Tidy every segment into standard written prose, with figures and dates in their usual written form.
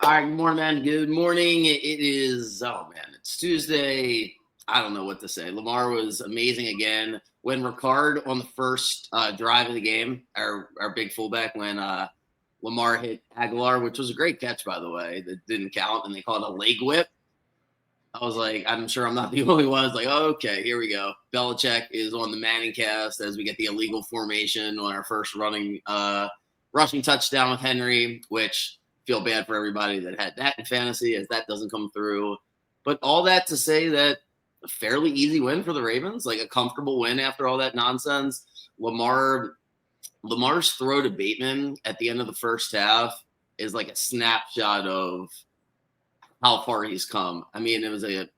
All right, good morning, man. Good morning. It is, oh man, it's Tuesday. I don't know what to say. Lamar was amazing again. When Ricard on the first drive of the game, our big fullback, when Lamar hit Aguilar, which was a great catch, by the way, that didn't count, and they called it a leg whip. I was like, I'm sure I'm not the only one. It's like, oh, okay, here we go. Belichick is on the Manning cast as we get the illegal formation on our first rushing touchdown with Henry, which feel bad for everybody that had that in fantasy as that doesn't come through. But all that to say that a fairly easy win for the Ravens, like a comfortable win after all that nonsense. Lamar's throw to Bateman at the end of the first half is like a snapshot of how far he's come. I mean, it was a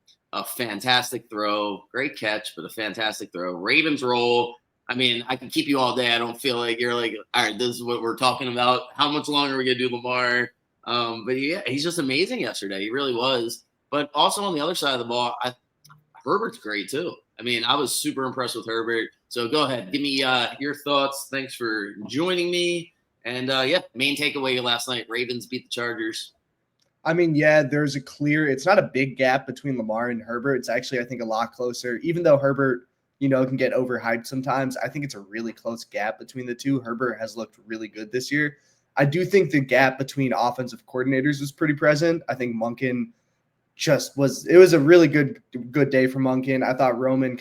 fantastic throw, great catch, but a fantastic throw. Ravens roll. I mean, I can keep you all day. I don't feel like you're like, all right, this is what we're talking about. How much longer are we going to do Lamar? But yeah, he's just amazing yesterday. He really was. But also on the other side of the ball, Herbert's great too. I mean, I was super impressed with Herbert. So go ahead, give me your thoughts. Thanks for joining me. And yeah, main takeaway last night: Ravens beat the Chargers. I mean, yeah, there's it's not a big gap between Lamar and Herbert. It's actually, I think, a lot closer. Even though Herbert, can get overhyped sometimes, I think it's a really close gap between the two. Herbert has looked really good this year. I do think the gap between offensive coordinators was pretty present. I think Monken it was a really good day for Monken. I thought Roman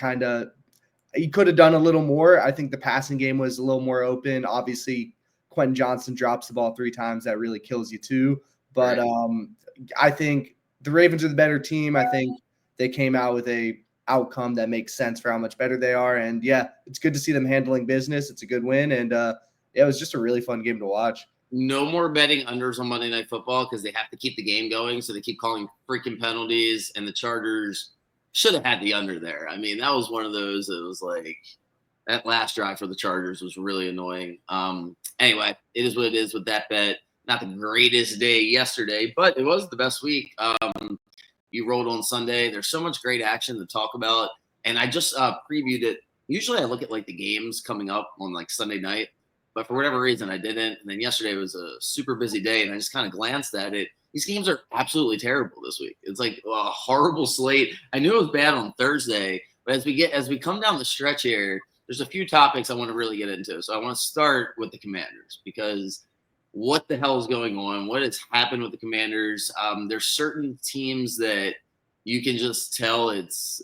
he could have done a little more. I think the passing game was a little more open. Obviously, Quentin Johnson drops the ball 3 times. That really kills you too. But I think the Ravens are the better team. I think they came out with a outcome that makes sense for how much better they are. And yeah, it's good to see them handling business. It's a good win. And yeah, it was just a really fun game to watch. No more betting unders on Monday Night Football because they have to keep the game going. So they keep calling freaking penalties, and the Chargers should have had the under there. I mean, that was one of those. It was like that last drive for the Chargers was really annoying. Anyway, it is what it is with that bet. Not the greatest day yesterday, but it was the best week. You rolled on Sunday. There's so much great action to talk about. And I just previewed it. Usually I look at like the games coming up on like Sunday night, but for whatever reason I didn't. And then yesterday was a super busy day and I just kind of glanced at it. These games are absolutely terrible this week. It's like a horrible slate. I knew it was bad on Thursday, but as we come down the stretch here, there's a few topics I want to really get into. So I want to start with the Commanders because what the hell is going on? What has happened with the Commanders? There's certain teams that you can just tell it's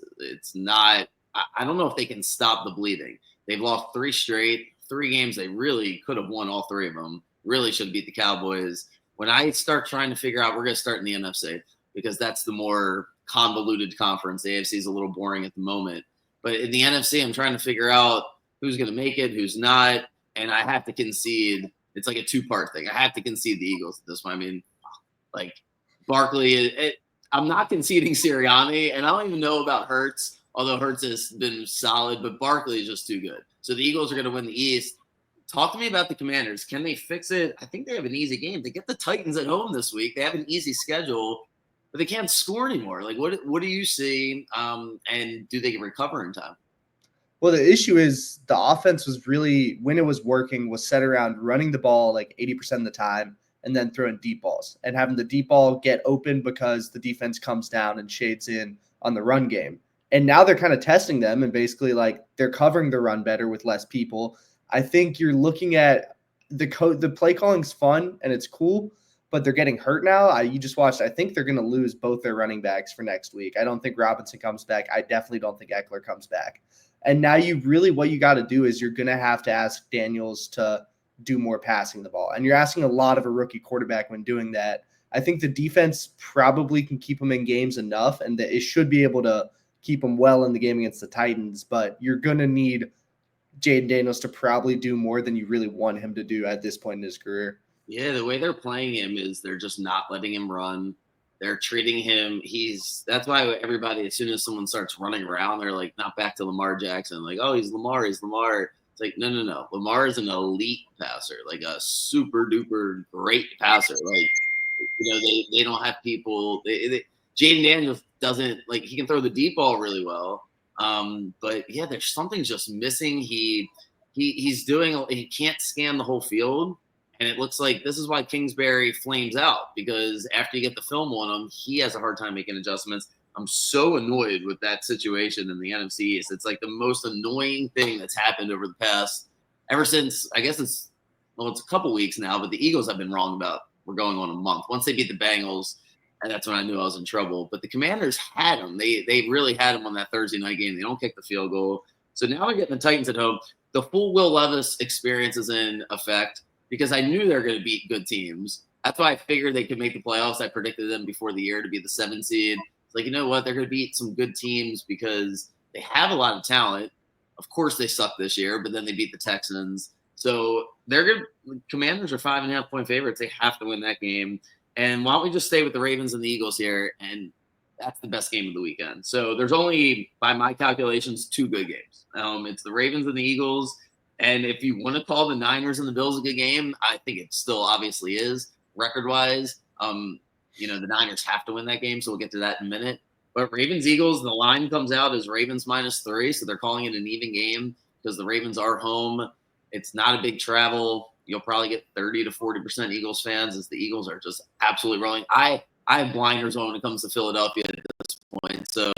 not. I don't know if they can stop the bleeding. They've lost 3 straight, 3 games. They really could have won all 3 of them. Really should have beat the Cowboys. When I start trying to figure out, we're going to start in the NFC because that's the more convoluted conference. The AFC is a little boring at the moment. But in the NFC, I'm trying to figure out who's going to make it, who's not. And I have to concede. It's like a 2-part thing. I have to concede the Eagles at this point. I mean, like Barkley, I'm not conceding Sirianni, and I don't even know about Hurts, although Hurts has been solid, but Barkley is just too good. So the Eagles are going to win the East. Talk to me about the Commanders. Can they fix it? I think they have an easy game. They get the Titans at home this week. They have an easy schedule, but they can't score anymore. Like, what do you see, and do they recover in time? Well, the issue is the offense was really, when it was working, was set around running the ball like 80% of the time and then throwing deep balls and having the deep ball get open because the defense comes down and shades in on the run game. And now they're kind of testing them and basically like they're covering the run better with less people. I think you're looking at the play calling's fun and it's cool, but they're getting hurt now. You just watched. I think they're going to lose both their running backs for next week. I don't think Robinson comes back. I definitely don't think Eckler comes back. And now what you got to do is you're going to have to ask Daniels to do more passing the ball. And you're asking a lot of a rookie quarterback when doing that. I think the defense probably can keep them in games enough, and that it should be able to keep them well in the game against the Titans. But you're going to need Jaden Daniels to probably do more than you really want him to do at this point in his career. Yeah, the way they're playing him is they're just not letting him run. They're treating him. That's why everybody, as soon as someone starts running around, they're like, not back to Lamar Jackson. Like, oh, he's Lamar. It's like, no. Lamar is an elite passer, like a super duper great passer. Like, they don't have people. Jaden Daniels doesn't, like, he can throw the deep ball really well. But yeah, there's something just missing. He can't scan the whole field. And it looks like this is why Kingsbury flames out, because after you get the film on him, he has a hard time making adjustments. I'm so annoyed with that situation in the NFC East. It's like the most annoying thing that's happened over the past, ever since, I guess it's a couple weeks now, but the Eagles have been wrong about, we're going on a month. Once they beat the Bengals, and that's when I knew I was in trouble. But the Commanders had them. They really had them on that Thursday night game. They don't kick the field goal. So now they're getting the Titans at home. The full Will Levis experience is in effect because I knew they were going to beat good teams. That's why I figured they could make the playoffs. I predicted them before the year to be the 7th seed. It's like, you know what? They're going to beat some good teams because they have a lot of talent. Of course, they suck this year, but then they beat the Texans. So they're good. Commanders are 5.5-point favorites. They have to win that game. And why don't we just stay with the Ravens and the Eagles here? And that's the best game of the weekend. So there's only, by my calculations, 2 good games. It's the Ravens and the Eagles. And if you want to call the Niners and the Bills a good game, I think it still obviously is record-wise. The Niners have to win that game, so we'll get to that in a minute. But Ravens-Eagles, the line comes out as Ravens -3, so they're calling it an even game because the Ravens are home. It's not a big travel. You'll probably get 30 to 40% Eagles fans as the Eagles are just absolutely rolling. I have blinders on when it comes to Philadelphia at this point. So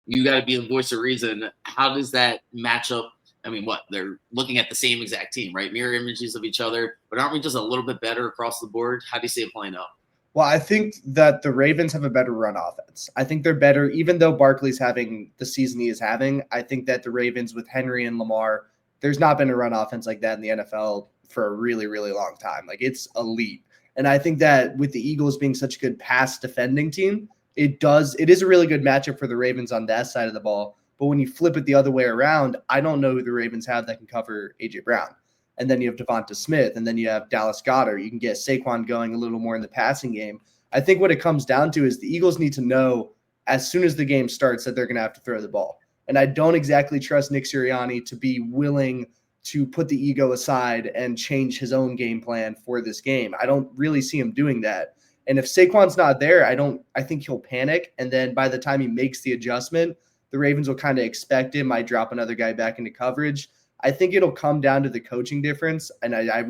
you got to be the voice of reason. How does that match up? I mean, what? They're looking at the same exact team, right? Mirror images of each other. But aren't we just a little bit better across the board? How do you see it playing out? Well, I think that the Ravens have a better run offense. I think they're better, even though Barkley's having the season he is having. I think that the Ravens with Henry and Lamar, there's not been a run offense like that in the NFL for a really, really long time. Like, it's elite. And I think that with the Eagles being such a good pass defending team, it is a really good matchup for the Ravens on that side of the ball. But when you flip it the other way around, I don't know who the Ravens have that can cover A.J. Brown. And then you have Devonta Smith, and then you have Dallas Goedert. You can get Saquon going a little more in the passing game. I think what it comes down to is the Eagles need to know as soon as the game starts that they're going to have to throw the ball. And I don't exactly trust Nick Sirianni to be willing to put the ego aside and change his own game plan for this game. I don't really see him doing that. And if Saquon's not there, I think he'll panic. And then by the time he makes the adjustment, the Ravens will kind of expect him, might drop another guy back into coverage. I think it'll come down to the coaching difference. And I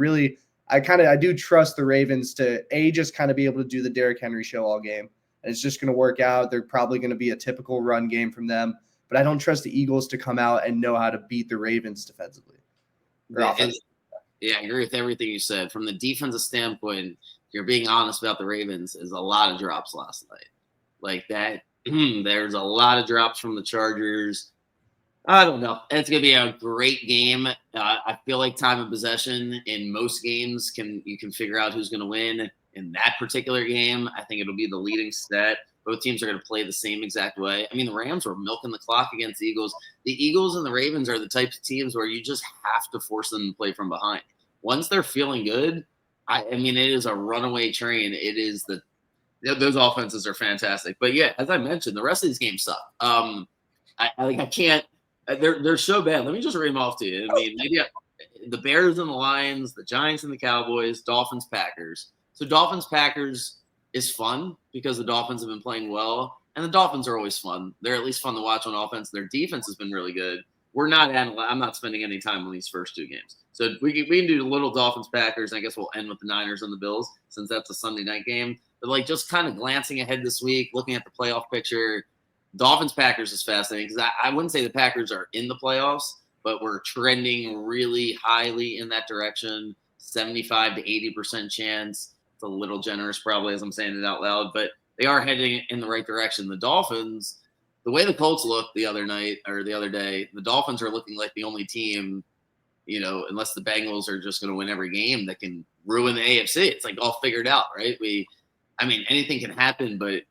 do trust the Ravens to just kind of be able to do the Derrick Henry show all game. And it's just going to work out. They're probably going to be a typical run game from them, but I don't trust the Eagles to come out and know how to beat the Ravens defensively. I agree with everything you said. From the defensive standpoint, you're being honest about the Ravens, is a lot of drops last night. Like that, there's a lot of drops from the Chargers. I don't know. It's going to be a great game. I feel like time of possession in most games you can figure out who's going to win. In that particular game, I think it'll be the leading stat. Both teams are going to play the same exact way. I mean, the Rams were milking the clock against the Eagles. The Eagles and the Ravens are the types of teams where you just have to force them to play from behind. Once they're feeling good, I mean, it is a runaway train. It is those offenses are fantastic. But yeah, as I mentioned, the rest of these games suck. I can't. They're so bad. Let me just read them off to you. I mean, maybe the Bears and the Lions, the Giants and the Cowboys, Dolphins, Packers. So Dolphins, Packers is fun because the Dolphins have been playing well, and the Dolphins are always fun. They're at least fun to watch on offense. Their defense has been really good. I'm not spending any time on these first 2 games. So we can do the little Dolphins, Packers, and I guess we'll end with the Niners and the Bills since that's a Sunday night game. But like just kind of glancing ahead this week, looking at the playoff picture, Dolphins Packers is fascinating because I wouldn't say the Packers are in the playoffs, but we're trending really highly in that direction. 75 to 80% chance. It's a little generous probably as I'm saying it out loud, but they are heading in the right direction. The Dolphins, the way the Colts looked the other day, the Dolphins are looking like the only team, unless the Bengals are just going to win every game, that can ruin the AFC. It's like all figured out, right? Anything can happen, but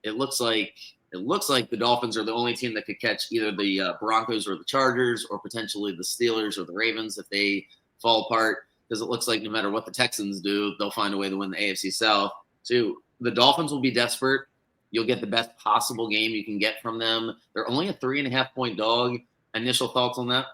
it looks like the Dolphins are the only team that could catch either the Broncos or the Chargers or potentially the Steelers or the Ravens if they fall apart, because it looks like no matter what the Texans do, they'll find a way to win the AFC South. So the Dolphins will be desperate. You'll get the best possible game you can get from them. They're only a 3.5-point dog. Initial thoughts on that?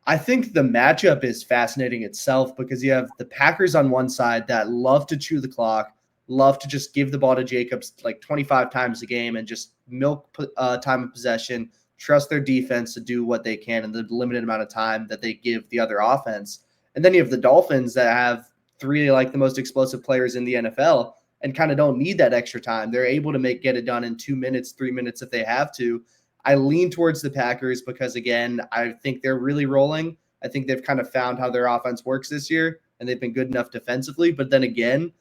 I think the matchup is fascinating itself because you have the Packers on one side that love to chew the clock, love to just give the ball to Jacobs like 25 times a game and just milk time of possession, trust their defense to do what they can in the limited amount of time that they give the other offense. And then you have the Dolphins that have three like the most explosive players in the NFL and kind of don't need that extra time. They're able to get it done in 2 minutes, 3 minutes if they have to. I lean towards the Packers because, again, I think they're really rolling. I think they've kind of found how their offense works this year, and they've been good enough defensively. But then again,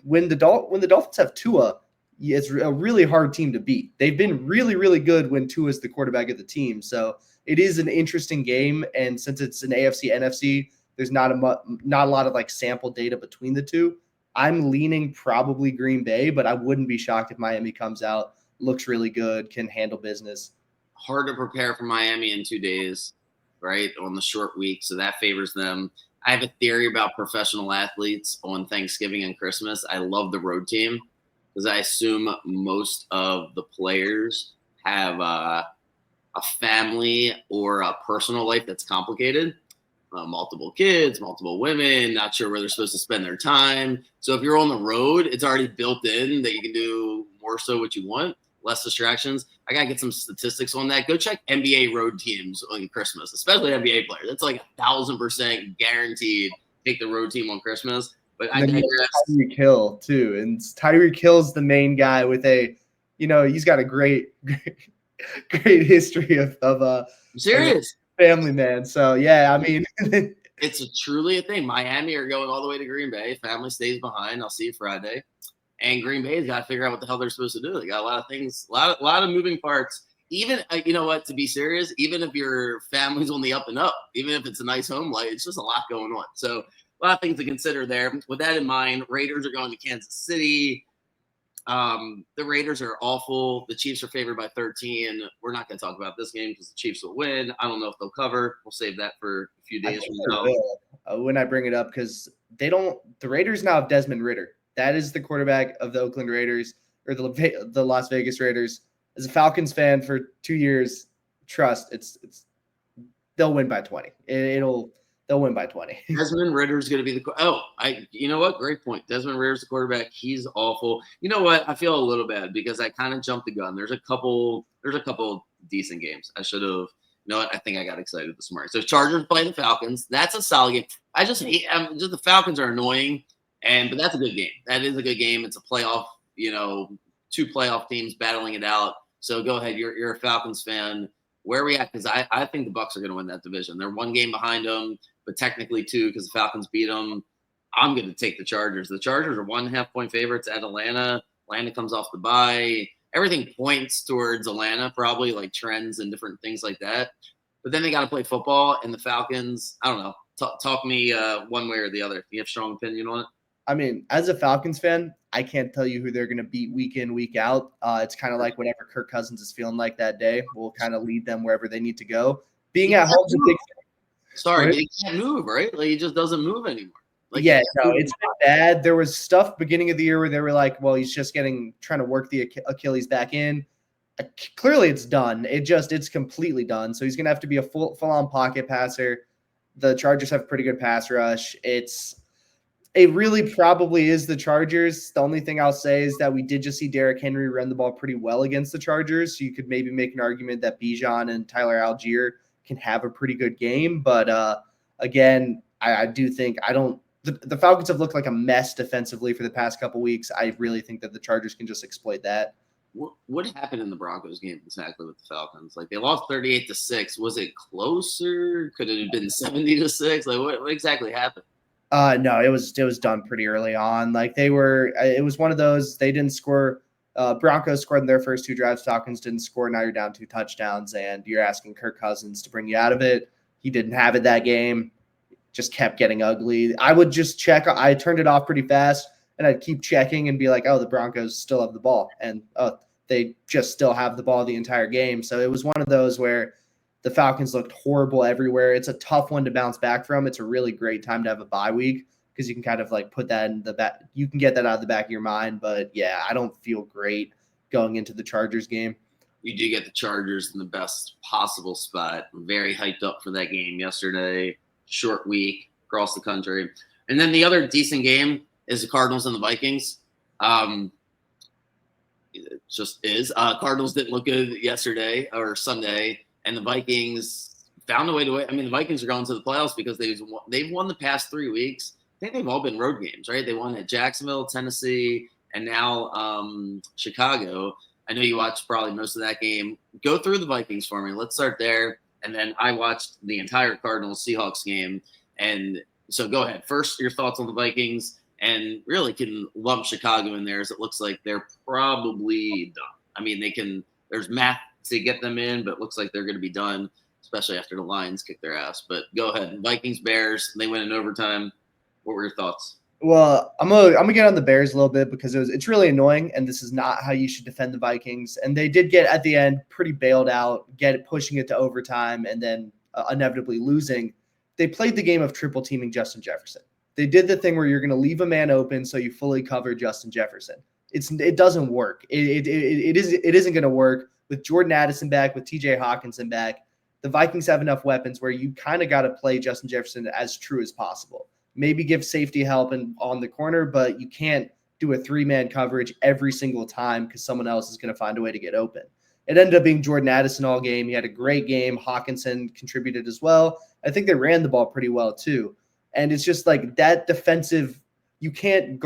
when the Dolphins have Tua, it's a really hard team to beat. They've been really, really good when Tua is the quarterback of the team. So it is an interesting game, and since it's an AFC NFC, there's not a lot of like sample data between the two. I'm leaning probably Green Bay, but I wouldn't be shocked if Miami comes out, looks really good, can handle business. Hard to prepare for Miami in 2 days, right? On the short week, so that favors them. I have a theory about professional athletes on Thanksgiving and Christmas. I love the road team because I assume most of the players have a family or a personal life that's complicated. Multiple kids, multiple women, not sure where they're supposed to spend their time. So if you're on the road, it's already built in that you can do more so what you want, less distractions. I got to get some statistics on that. Go check NBA road teams on Christmas, especially NBA players. That's like 1,000% guaranteed take the road team on Christmas. But I digress. Tyreek Hill too. And Tyreek Hill's the main guy with he's got a great history of I'm serious. Family man. So yeah, I mean it's truly a thing. Miami are going all the way to Green Bay. Family stays behind. I'll see you Friday. And Green Bay's got to figure out what the hell they're supposed to do. They got a lot of things, a lot of moving parts. Even you know what, to be serious, even if your family's on the up and up, even if it's a nice home life, it's just a lot going on. So a lot of things to consider there. With that in mind, Raiders are going to Kansas City. The Raiders are awful. The Chiefs are favored by 13. We're not going to talk about this game because the Chiefs will win. I don't know if they'll cover. We'll save that for a few days from now. When I bring it up, because the Raiders now have Desmond Ridder. That is the quarterback of the Oakland Raiders or the Las Vegas Raiders. As a Falcons fan for 2 years, trust they'll win by 20. They'll win by 20. Desmond Ritter's going to be you know what? Great point. Desmond Ritter's the quarterback. He's awful. You know what? I feel a little bad because I kind of jumped the gun. There's a couple decent games. I should have. You know what? I think I got excited this morning. So Chargers play the Falcons. That's a solid game. I just hate. Just the Falcons are annoying, but that's a good game. That is a good game. It's a playoff. Two playoff teams battling it out. So go ahead. You're a Falcons fan. Where are we at? Because I think the Bucs are going to win that division. They're one game behind them, but technically two because the Falcons beat them. I'm going to take the Chargers. The Chargers are 1.5 point favorites at Atlanta. Atlanta comes off the bye. Everything points towards Atlanta, probably like trends and different things like that. But then they got to play football, and the Falcons, I don't know. Talk me one way or the other. You have a strong opinion on it? I mean, as a Falcons fan, I can't tell you who they're going to beat week in, week out. It's kind of like whatever Kirk Cousins is feeling like that day. We'll kind of lead them wherever they need to go. Being at home is a big thing. Sorry, he can't move, right? Like he just doesn't move anymore. Like, yeah, no, it's been bad. There was stuff beginning of the year where they were like, well, he's just trying to work the Achilles back in. Clearly it's done. It's completely done. So he's going to have to be a full-on pocket passer. The Chargers have pretty good pass rush. It really probably is the Chargers. The only thing I'll say is that we did just see Derrick Henry run the ball pretty well against the Chargers. So you could maybe make an argument that Bijan and Tyler Algier can have a pretty good game. But again, I do think the Falcons have looked like a mess defensively for the past couple weeks. I really think that the Chargers can just exploit that. What happened in the Broncos game exactly with the Falcons? Like they lost 38-6. Was it closer? Could it have been 70-6? Like what exactly happened? No, it was done pretty early on. Like it was one of those, they didn't score. Broncos scored in their first 2 drives. Falcons didn't score. Now you're down 2 touchdowns and you're asking Kirk Cousins to bring you out of it. He didn't have it that game. Just kept getting ugly. I would just check. I turned it off pretty fast and I'd keep checking and be like, oh, the Broncos still have the ball. And they just still have the ball the entire game. So it was one of those where the Falcons looked horrible everywhere. It's a tough one to bounce back from. It's a really great time to have a bye week because you can kind of like put that in the back. You can get that out of the back of your mind. But yeah, I don't feel great going into the Chargers game. You do get the Chargers in the best possible spot. I'm very hyped up for that game yesterday. Short week across the country. And then the other decent game is the Cardinals and the Vikings. It just is. Cardinals didn't look good yesterday or Sunday. And the Vikings found a way to win. I mean, the Vikings are going to the playoffs because they've won the past 3 weeks. think they've all been road games, right? They won at Jacksonville, Tennessee, and now Chicago. I know you watched probably most of that game. Go through the Vikings for me. Let's start there. And then I watched the entire Cardinals Seahawks game. And so go ahead. First, your thoughts on the Vikings, and really can lump Chicago in there, as it looks like they're probably done. I mean, there's math to get them in, but it looks like they're going to be done, especially after the Lions kick their ass. But go ahead. Vikings, Bears, they win in overtime. What were your thoughts? Well, I'm gonna get on the Bears a little bit because it's really annoying, and this is not how you should defend the Vikings. And they did get at the end pretty bailed out, pushing it to overtime, and then inevitably losing. They played the game of triple teaming Justin Jefferson. They did the thing where you're going to leave a man open so you fully cover Justin Jefferson. It doesn't work. It isn't going to work with Jordan Addison back, with T.J. Hawkinson back. The Vikings have enough weapons where you kind of got to play Justin Jefferson as true as possible. Maybe give safety help on the corner, but you can't do a 3-man coverage every single time because someone else is going to find a way to get open. It ended up being Jordan Addison all game. He had a great game. Hawkinson contributed as well. I think they ran the ball pretty well too. And it's just like that defensive, you can't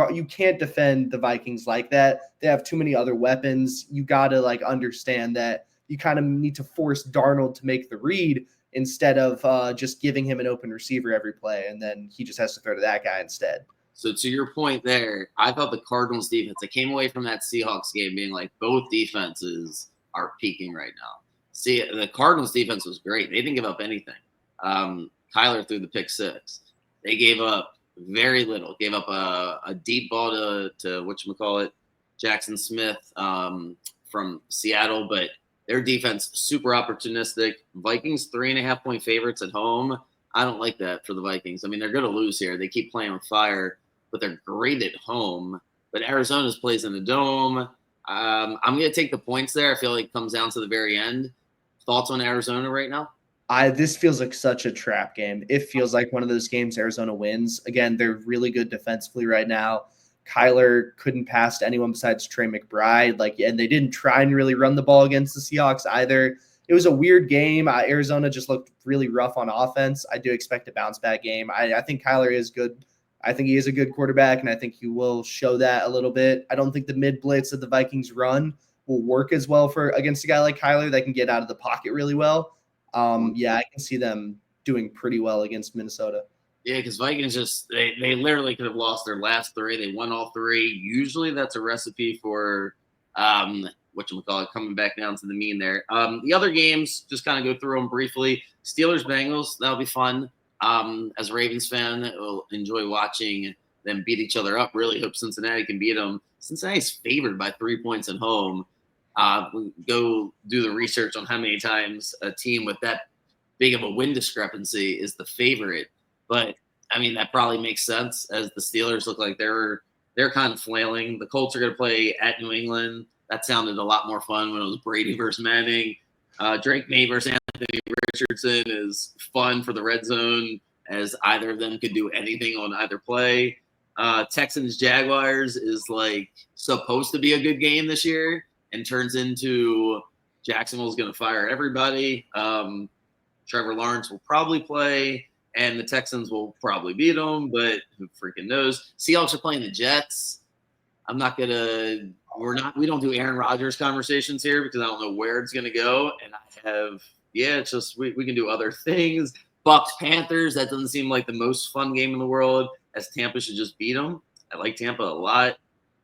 defend the Vikings like that. They have too many other weapons. You got to understand that you kind of need to force Darnold to make the read instead of just giving him an open receiver every play, and then he just has to throw to that guy instead. So to your point there, I thought the Cardinals defense, I came away from that Seahawks game being like both defenses are peaking right now. See, the Cardinals defense was great. They didn't give up anything. Kyler threw the pick 6. They gave up very little. Gave up a deep ball to whatchamacallit, Jackson Smith from Seattle, but their defense super opportunistic. Vikings 3.5-point favorites at home. I don't like that for the Vikings. I mean, they're going to lose here. They keep playing with fire, but they're great at home. But Arizona's plays in the dome. I'm going to take the points there. I feel like it comes down to the very end. Thoughts on Arizona right now? This feels like such a trap game. It feels like one of those games Arizona wins. Again, they're really good defensively right now. Kyler couldn't pass to anyone besides Trey McBride. And they didn't try and really run the ball against the Seahawks either. It was a weird game. Arizona just looked really rough on offense. I do expect a bounce back game. I think Kyler is good. I think he is a good quarterback, and I think he will show that a little bit. I don't think the mid blitz that the Vikings run will work as well against a guy like Kyler that can get out of the pocket really well. I can see them doing pretty well against Minnesota. Yeah, because Vikings they literally could have lost their last 3. They won all 3. Usually that's a recipe for coming back down to the mean there. The other games, just kind of go through them briefly. Steelers, Bengals, that'll be fun. As a Ravens fan, will enjoy watching them beat each other up. Really hope Cincinnati can beat them. Cincinnati's favored by 3 points at home. Go do the research on how many times a team with that big of a win discrepancy is the favorite. But I mean, that probably makes sense as the Steelers look like they're kind of flailing. The Colts are going to play at New England. That sounded a lot more fun when it was Brady versus Manning. Drake May versus Anthony Richardson is fun for the red zone, as either of them could do anything on either play. Texans Jaguars is supposed to be a good game this year, and turns into Jacksonville's going to fire everybody. Trevor Lawrence will probably play, and the Texans will probably beat them, but who freaking knows? Seahawks are playing the Jets. We don't do Aaron Rodgers conversations here because I don't know where it's going to go. And it's just, we can do other things. Bucks Panthers, that doesn't seem like the most fun game in the world, as Tampa should just beat them. I like Tampa a lot.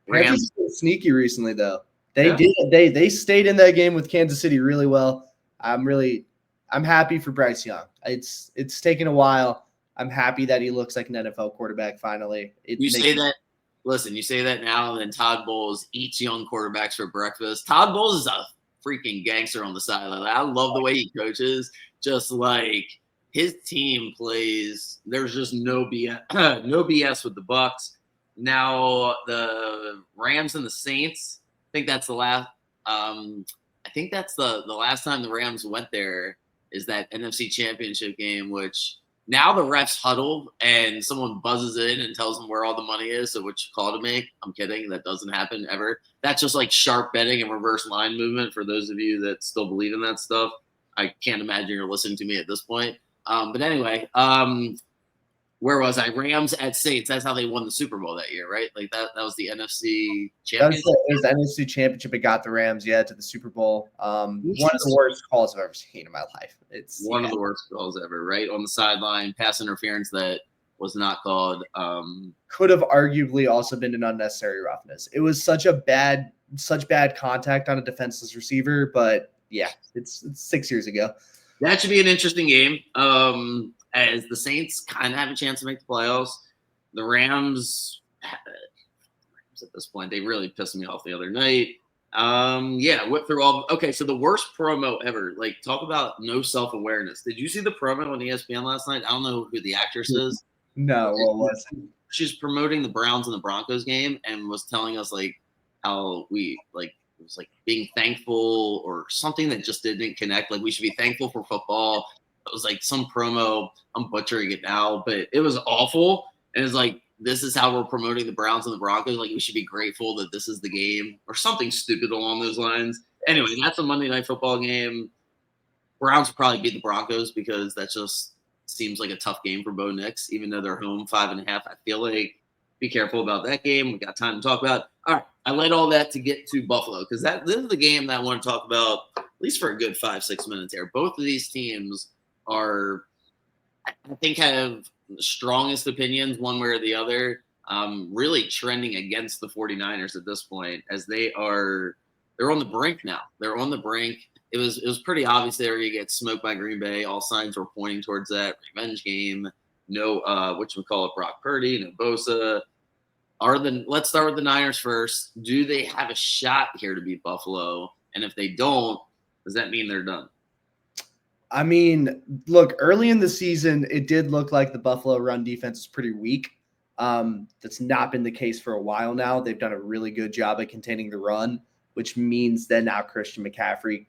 Rams been sneaky recently though. They stayed in that game with Kansas City really well. I'm happy for Bryce Young. It's taken a while. I'm happy that he looks like an NFL quarterback finally. You say that now, and then Todd Bowles eats young quarterbacks for breakfast. Todd Bowles is a freaking gangster on the sideline. I love the way he coaches. Just like his team plays, there's just no BS with the Bucks. Now the Rams and the Saints. I think that's the last. I think that's the last time the Rams went there is that NFC Championship game, which now the refs huddle and someone buzzes in and tells them where all the money is, so which call to make. I'm kidding. That doesn't happen ever. That's just like sharp betting and reverse line movement for those of you that still believe in that stuff. I can't imagine you're listening to me at this point. But anyway, where was I? Rams at Saints. That's how they won the Super Bowl that year, right? Like that was the NFC That was championship. it was the NFC Championship. It got the Rams, to the Super Bowl. One of the Interesting. worst calls I've ever seen in my life. It's One of the worst calls ever, right? On the sideline, pass interference that was not called. Could have arguably also been an unnecessary roughness. It was such bad contact on a defenseless receiver, but yeah, it's 6 years ago. That should be an interesting game. As the Saints kind of have a chance to make the playoffs, the Rams at this point, they really pissed me off the other night. Whip through all. Okay, so the worst promo ever. Like, talk about no self awareness. Did you see the promo on ESPN last night? I don't know who the actress is. No, what was it? She's promoting the Browns and the Broncos game and was telling us like how we like it was like being thankful or something that just didn't connect. Like we should be thankful for football. It was like some promo. I'm butchering it now, but it was awful. And it's like this is how we're promoting the Browns and the Broncos. Like we should be grateful that this is the game or something stupid along those lines. Anyway, that's a Monday Night Football game. Browns will probably beat the Broncos because that just seems like a tough game for Bo Nix, even though they're home 5.5. I feel like be careful about that game. We got time to talk about. All right, I led all that to get to Buffalo because this is the game that I want to talk about at least for a good 5-6 minutes here. Both of these teams are, I think, have the strongest opinions one way or the other. Really trending against the 49ers at this point as they're on the brink now. They're on the brink. It was pretty obvious they were going to get smoked by Green Bay. All signs were pointing towards that revenge game. No, Brock Purdy, no Bosa. Let's start with the Niners first. Do they have a shot here to beat Buffalo? And if they don't, does that mean they're done? I mean, look, early in the season, it did look like the Buffalo run defense is pretty weak. That's not been the case for a while now. They've done a really good job at containing the run, which means that now Christian McCaffrey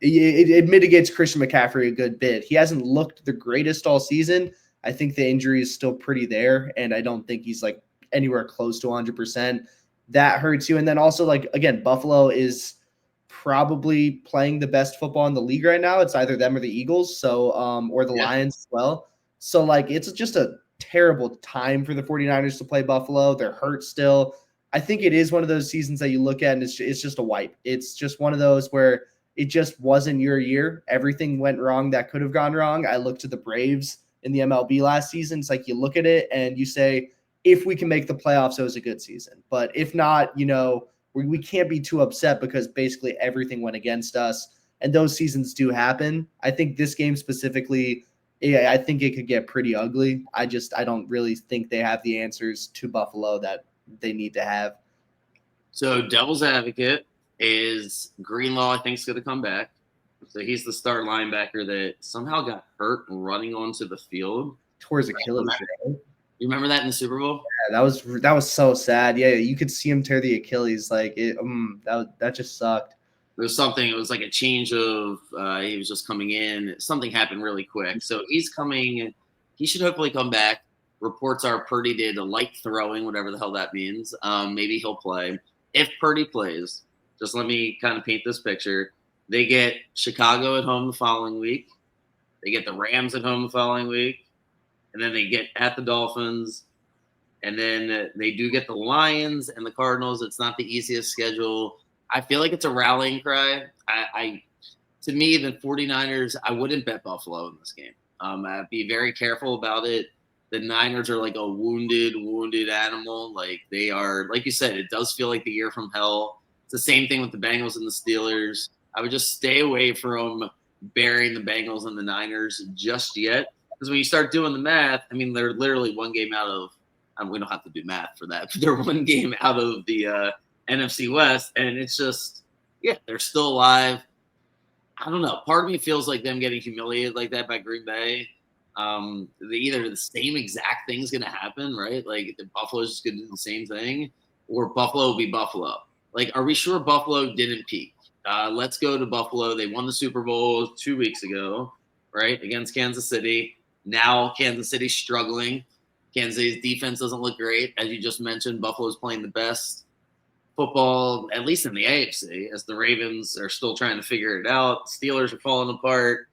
it mitigates Christian McCaffrey a good bit. He hasn't looked the greatest all season. I think the injury is still pretty there, and I don't think he's like anywhere close to 100%. That hurts you. And then also, like, again, Buffalo is probably playing the best football in the league right now. It's either them or the Eagles, or the Lions as well. So, like, it's just a terrible time for the 49ers to play Buffalo. They're hurt still. I think it is one of those seasons that you look at and it's just a wipe. It's just one of those where it just wasn't your year. Everything went wrong that could have gone wrong. I looked at the Braves in the MLB last season. It's like you look at it and you say, if we can make the playoffs, it was a good season. But if not, we can't be too upset because basically everything went against us. And those seasons do happen. I think this game specifically, I think it could get pretty ugly. I don't really think they have the answers to Buffalo that they need to have. So devil's advocate is Greenlaw, I think, is going to come back. So he's the start linebacker that somehow got hurt running onto the field. Tore his Achilles. You remember that in the Super Bowl? Yeah, that was so sad. Yeah, you could see him tear the Achilles. Like that just sucked. It was like a change of he was just coming in. Something happened really quick. So he's coming. He should hopefully come back. Reports are Purdy did a light throwing, whatever the hell that means. Maybe he'll play. If Purdy plays, just let me kind of paint this picture. They get Chicago at home the following week. They get the Rams at home the following week. And then they get at the Dolphins. And then they do get the Lions and the Cardinals. It's not the easiest schedule. I feel like it's a rallying cry. To me, the 49ers, I wouldn't bet Buffalo in this game. I'd be very careful about it. The Niners are like a wounded animal. Like they are, like you said, it does feel like the year from hell. It's the same thing with the Bengals and the Steelers. I would just stay away from burying the Bengals and the Niners just yet. Because when you start doing the math, I mean, they're literally one game out of, we don't have to do math for that, but they're one game out of the NFC West. And it's just, they're still alive. I don't know. Part of me feels like them getting humiliated like that by Green Bay. Either the same exact thing's going to happen, right? Like the Buffalo's just going to do the same thing, or Buffalo will be Buffalo. Like, are we sure Buffalo didn't peak? Let's go to Buffalo. They won the Super Bowl 2 weeks ago, right, against Kansas City. Now Kansas City's struggling. Kansas City's defense doesn't look great. As you just mentioned, Buffalo's playing the best football, at least in the AFC, as the Ravens are still trying to figure it out. Steelers are falling apart.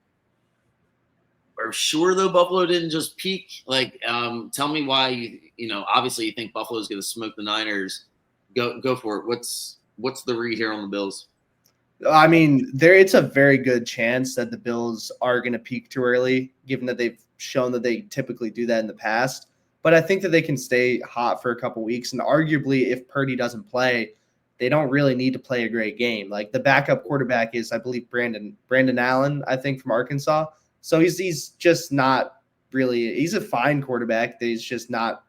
are sure though Buffalo didn't just peak? Like, tell me why obviously you think Buffalo's going to smoke the Niners. Go for it. What's the read here on the Bills? I mean, it's a very good chance that the Bills are going to peak too early, given that they've shown that they typically do that in the past. But I think that they can stay hot for a couple weeks. And arguably, if Purdy doesn't play, they don't really need to play a great game. Like the backup quarterback is, I believe, Brandon Allen, I think, from Arkansas. So he's just not really – he's a fine quarterback. He's just not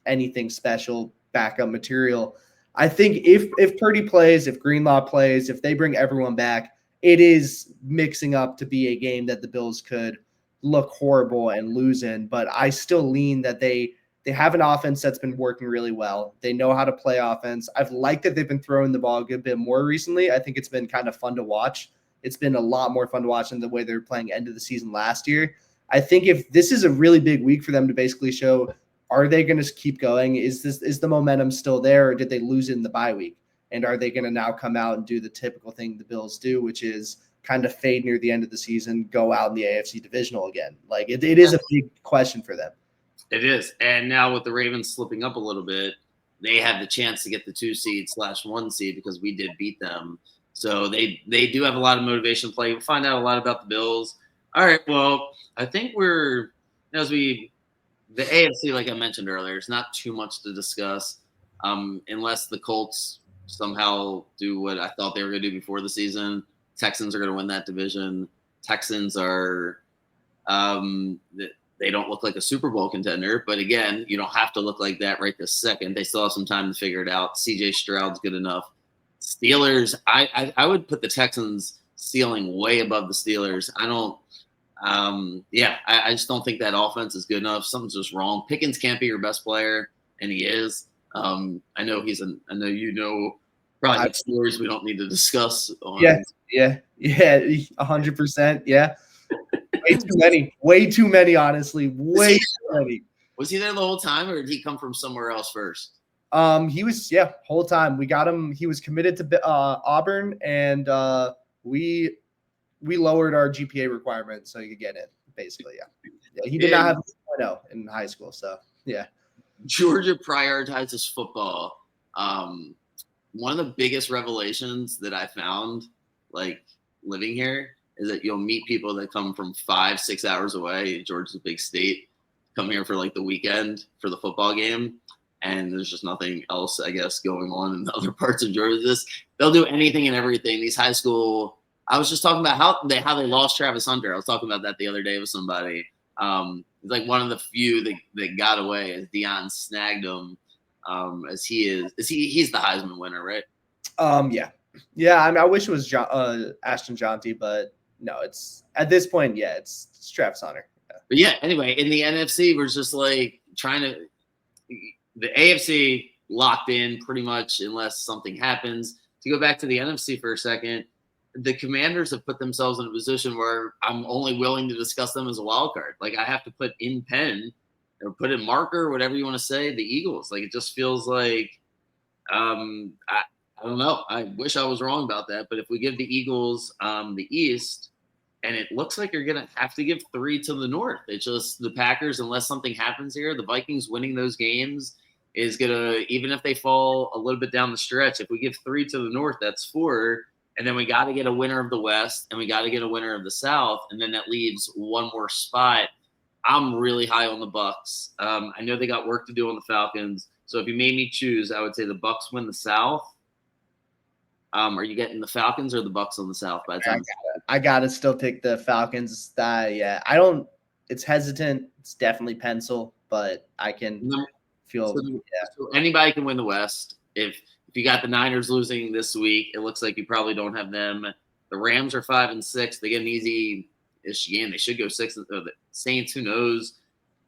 anything special backup material. I think if Purdy plays, if Greenlaw plays, if they bring everyone back, it is mixing up to be a game that the Bills could look horrible and lose in. But I still lean that they have an offense that's been working really well. They know how to play offense. I've liked that they've been throwing the ball a good bit more recently. I think it's been kind of fun to watch. It's been a lot more fun to watch than the way they were playing end of the season last year. I think if this is a really big week for them to basically show – are they going to keep going? Is the momentum still there, or did they lose it in the bye week? And are they going to now come out and do the typical thing the Bills do, which is kind of fade near the end of the season, go out in the AFC divisional again? Like it is a big question for them. It is. And now with the Ravens slipping up a little bit, they have the chance to get the 2 seed / 1 seed because we did beat them. So they do have a lot of motivation to play. We'll find out a lot about the Bills. All right. Well, I think the AFC, like I mentioned earlier, is not too much to discuss unless the Colts somehow do what I thought they were going to do before the season. Texans are going to win that division. Texans are they don't look like a Super Bowl contender, but again, you don't have to look like that right this second. They still have some time to figure it out. CJ Stroud's good enough. Steelers, I would put the Texans ceiling way above the Steelers. I just don't think that offense is good enough. Something's just wrong. Pickens can't be your best player, and he is. I know probably stories we don't need to discuss. Yeah, 100%. Yeah, way too many. Honestly, way too many. Was he there the whole time, or did he come from somewhere else first? He was whole time. We got him. He was committed to Auburn, and we lowered our GPA requirement so he could get in, basically, yeah. He did not have a 2.0 in high school, so, yeah. Georgia prioritizes football. One of the biggest revelations that I found, like, living here is that you'll meet people that come from 5-6 hours away. Georgia's a big state. Come here for, like, the weekend for the football game, and there's just nothing else, I guess, going on in the other parts of Georgia. They'll do anything and everything. These high school – I was just talking about how they lost Travis Hunter. I was talking about that the other day with somebody. He's like one of the few that got away as Deion snagged him. As he's the Heisman winner, right? Yeah. I mean, I wish it was Ashton Jonty, but no, it's at this point, it's Travis Hunter. Yeah. But yeah, anyway, in the NFC, we're just like the AFC locked in pretty much unless something happens. To go back to the NFC for a second. The Commanders have put themselves in a position where I'm only willing to discuss them as a wild card. Like I have to put in pen or put in marker, whatever you want to say, the Eagles. Like it just feels like I don't know. I wish I was wrong about that. But if we give the Eagles the East, and it looks like you're gonna have to give 3 to the North. It's just the Packers, unless something happens here, the Vikings winning those games is gonna, even if they fall a little bit down the stretch, if we give 3 to the North, that's 4. And then we got to get a winner of the West, and we got to get a winner of the South, and then that leaves one more spot. I'm really high on the Bucks. I know they got work to do on the Falcons, so if you made me choose, I would say the Bucks win the South. Are you getting the Falcons or the Bucks on the South? By the time I gotta still pick the Falcons. I don't. It's hesitant. It's definitely pencil, but I can feel. So anybody can win the West if. If you got the Niners losing this week, it looks like you probably don't have them. The Rams are 5-6. They get an easy-ish game. They should go 6. The Saints, who knows?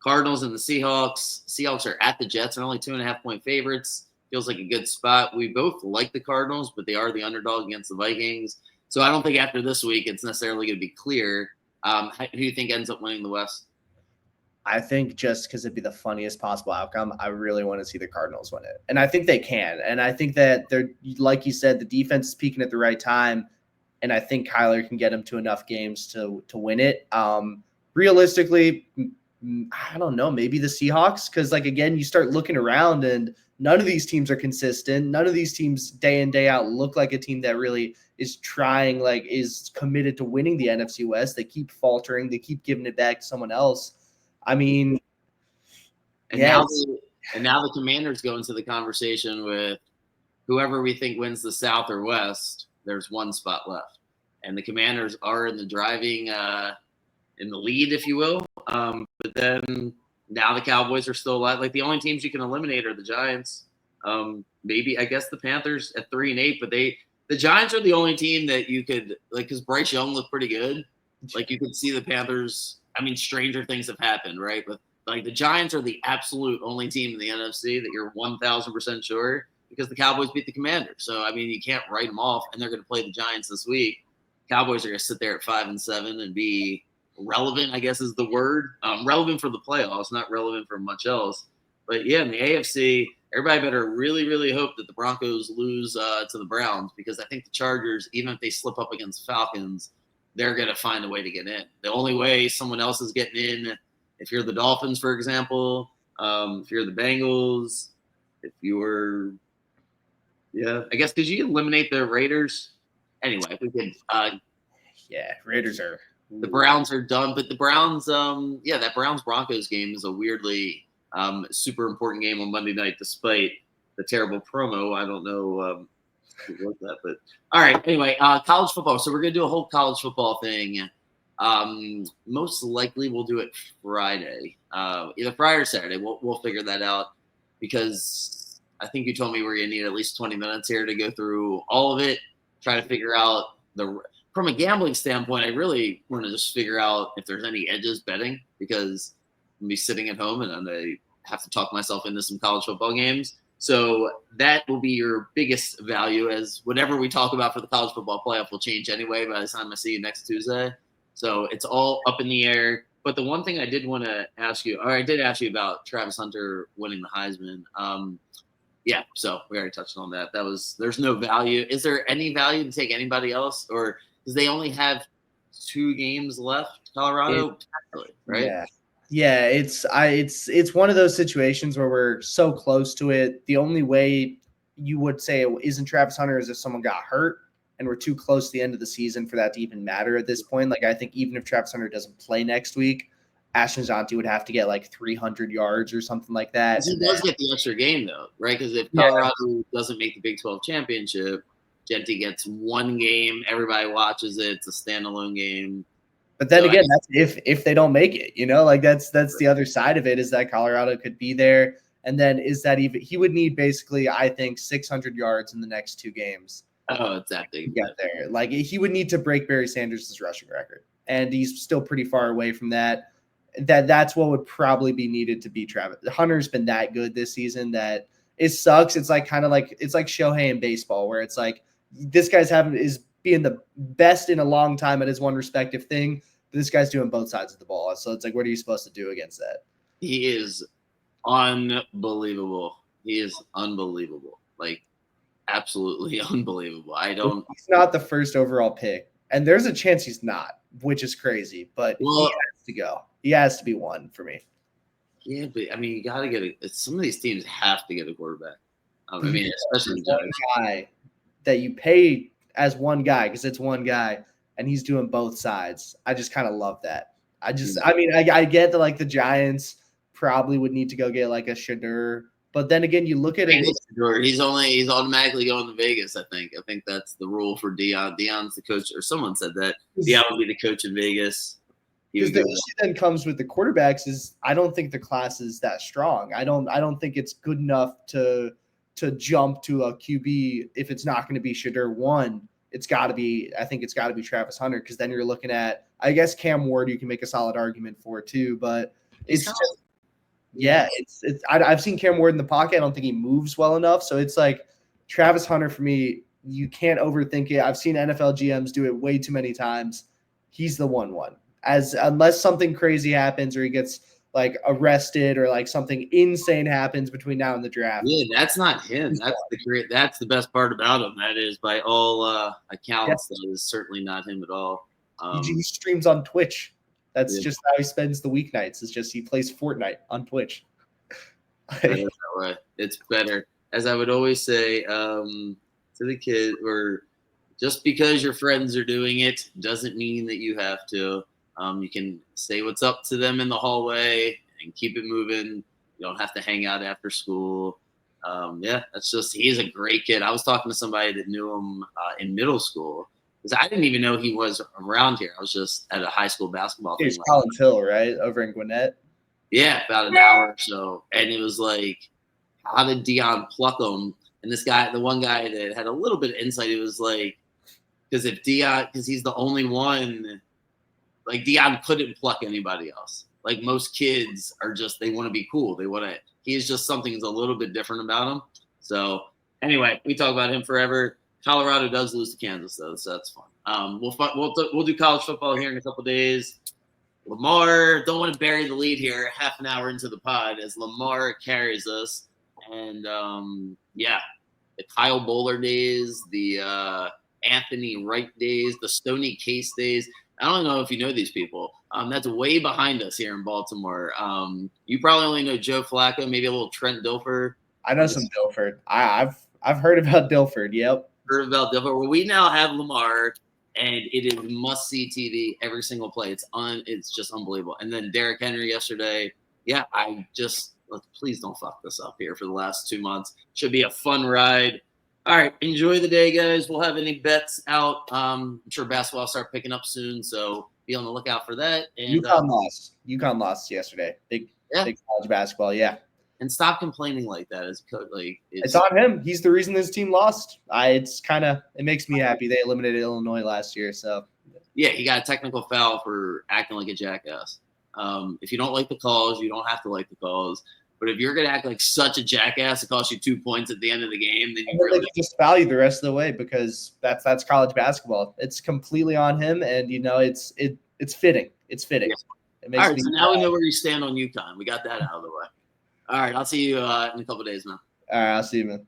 Cardinals and the Seahawks. Seahawks are at the Jets. They're only 2.5-point favorites. Feels like a good spot. We both like the Cardinals, but they are the underdog against the Vikings. So I don't think after this week it's necessarily going to be clear. Who do you think ends up winning the West? I think just because it'd be the funniest possible outcome, I really want to see the Cardinals win it. And I think they can. And I think that they're, like you said, the defense is peaking at the right time. And I think Kyler can get them to enough games to win it. realistically, I don't know, maybe the Seahawks, because like again, you start looking around and none of these teams are consistent. None of these teams day in day out look like a team that really is trying, like is committed to winning the NFC West. They keep faltering. They keep giving it back to someone else. I mean, And now the Commanders go into the conversation with whoever we think wins the South or West. There's one spot left, and the Commanders are in the driving in the lead, if you will. But then now the Cowboys are still alive. Like the only teams you can eliminate are the Giants. Maybe I guess the Panthers at 3-8, but the Giants are the only team that you could like because Bryce Young looked pretty good. Like you could see the Panthers. I mean, stranger things have happened, right? But like the Giants are the absolute only team in the NFC that you're 1,000% sure because the Cowboys beat the Commanders. So I mean, you can't write them off, and they're going to play the Giants this week. Cowboys are going to sit there at 5-7 and be relevant, I guess is the word. Relevant for the playoffs, not relevant for much else. But yeah, in the AFC, everybody better really, really hope that the Broncos lose to the Browns because I think the Chargers, even if they slip up against Falcons, they're going to find a way to get in. The only way someone else is getting in, if you're the Dolphins, for example, if you're the Bengals, if you're, I guess, did you eliminate the Raiders? Anyway, if we could. Raiders are. The Browns are done, but the Browns, that Browns-Broncos game is a weirdly super important game on Monday night, despite the terrible promo. I don't know who wrote that, but all right. Anyway, college football. So we're gonna do a whole college football thing. Most likely we'll do it Friday, either Friday or Saturday. We'll figure that out because I think you told me we're gonna need at least 20 minutes here to go through all of it, try to figure out from a gambling standpoint, I really want to just figure out if there's any edges betting because I'm be sitting at home and I have to talk myself into some college football games. So that will be your biggest value as whatever we talk about for the college football playoff will change anyway by the time I see you next Tuesday. So it's all up in the air. But the one thing I did want to ask you, or I did ask you about Travis Hunter winning the Heisman. So we already touched on that. There's no value. Is there any value to take anybody else or – because they only have 2 games left, Colorado, right? Yeah. It's one of those situations where we're so close to it. The only way you would say it isn't Travis Hunter is if someone got hurt, and we're too close to the end of the season for that to even matter at this point. Like I think even if Travis Hunter doesn't play next week, Ashton Zonti would have to get like 300 yards or something like that. He does get the extra game though, right? Because if Colorado doesn't make the Big 12 championship. Genty gets 1 game. Everybody watches it. It's a standalone game. But then again, that's if they don't make it, like that's the other side of it is that Colorado could be there. And then is that even he would need basically, I think, 600 yards in the next 2 games. Oh, exactly. Get there. Like he would need to break Barry Sanders' rushing record. And he's still pretty far away from that. That's what would probably be needed to beat Travis. Hunter's been that good this season that it sucks. It's like it's like Shohei in baseball where it's like, this guy's is being the best in a long time at his one respective thing. But this guy's doing both sides of the ball. So it's like, what are you supposed to do against that? He is unbelievable. Like absolutely unbelievable. He's not the first overall pick. And there's a chance he's not, which is crazy. But he has to go. He has to be one for me. Yeah, but I mean, you got to get some of these teams have to get a quarterback. Especially the guy that you pay as one guy because it's one guy and he's doing both sides. I just kind of love that. I get that like the Giants probably would need to go get like a Shedeur, but then again, you look at it. He's automatically going to Vegas. I think that's the rule for Dion. Dion's the coach, or someone said that Dion would be the coach in Vegas. Because the issue then comes with the quarterbacks is I don't think the class is that strong. I don't think it's good enough to jump to a QB if it's not going to be Shedeur 1. It's got to be Travis Hunter because then you're looking at, I guess, Cam Ward you can make a solid argument for too, but it's I've seen Cam Ward in the pocket. I don't think he moves well enough. So it's like Travis Hunter for me, you can't overthink it. I've seen NFL GMs do it way too many times. He's the 1-1. Unless something crazy happens or he gets like arrested or like something insane happens between now and the draft. Yeah, that's not him. That's the best part about him. That is by all accounts, that is certainly not him at all. He streams on Twitch. That's just how he spends the weeknights. It's just he plays Fortnite on Twitch. That way. It's better. As I would always say to the kid, or just because your friends are doing it doesn't mean that you have to. You can say what's up to them in the hallway and keep it moving. You don't have to hang out after school. That's just, he's a great kid. I was talking to somebody that knew him in middle school because I didn't even know he was around here. I was just at a high school basketball thing. Here's Collins Hill, right? Over in Gwinnett. Yeah, about an hour or so. And it was like, how did Dion pluck him? And this guy, the one guy that had a little bit of insight, it was like, because he's the only one, like Dion couldn't pluck anybody else. Like most kids are just, they want to be cool. He's just something that's a little bit different about him. So anyway, we talk about him forever. Colorado does lose to Kansas though, so that's fun. We'll do college football here in a couple days. Lamar, don't want to bury the lead here half an hour into the pod as Lamar carries us. And the Kyle Bowler days, the Anthony Wright days, the Stoney Case days. I don't know if you know these people. That's way behind us here in Baltimore. You probably only know Joe Flacco, maybe a little Trent Dilfer. I know some Dilford. I've heard about Dilford. Yep. Heard about Dilfer. Well, we now have Lamar, and it is must-see TV every single play. It's just unbelievable. And then Derrick Henry yesterday. Yeah, please don't fuck this up here for the last 2 months. Should be a fun ride. All right, enjoy the day, guys. We'll have any bets out. I'm sure basketball will start picking up soon, so be on the lookout for that. And UConn lost yesterday. Big college basketball, yeah. And stop complaining like that as a coach. Like it's on him. He's the reason this team lost. It makes me happy. They eliminated Illinois last year, so yeah, he got a technical foul for acting like a jackass. If you don't like the calls, you don't have to like the calls. But if you're going to act like such a jackass, it costs you 2 points at the end of the game, then you just value the rest of the way because that's college basketball. It's completely on him, and it's fitting. It's fitting. Yeah. It makes all right, so now we know where you stand on UConn. We got that out of the way. All right, I'll see you in a couple of days, man. All right, I'll see you, man.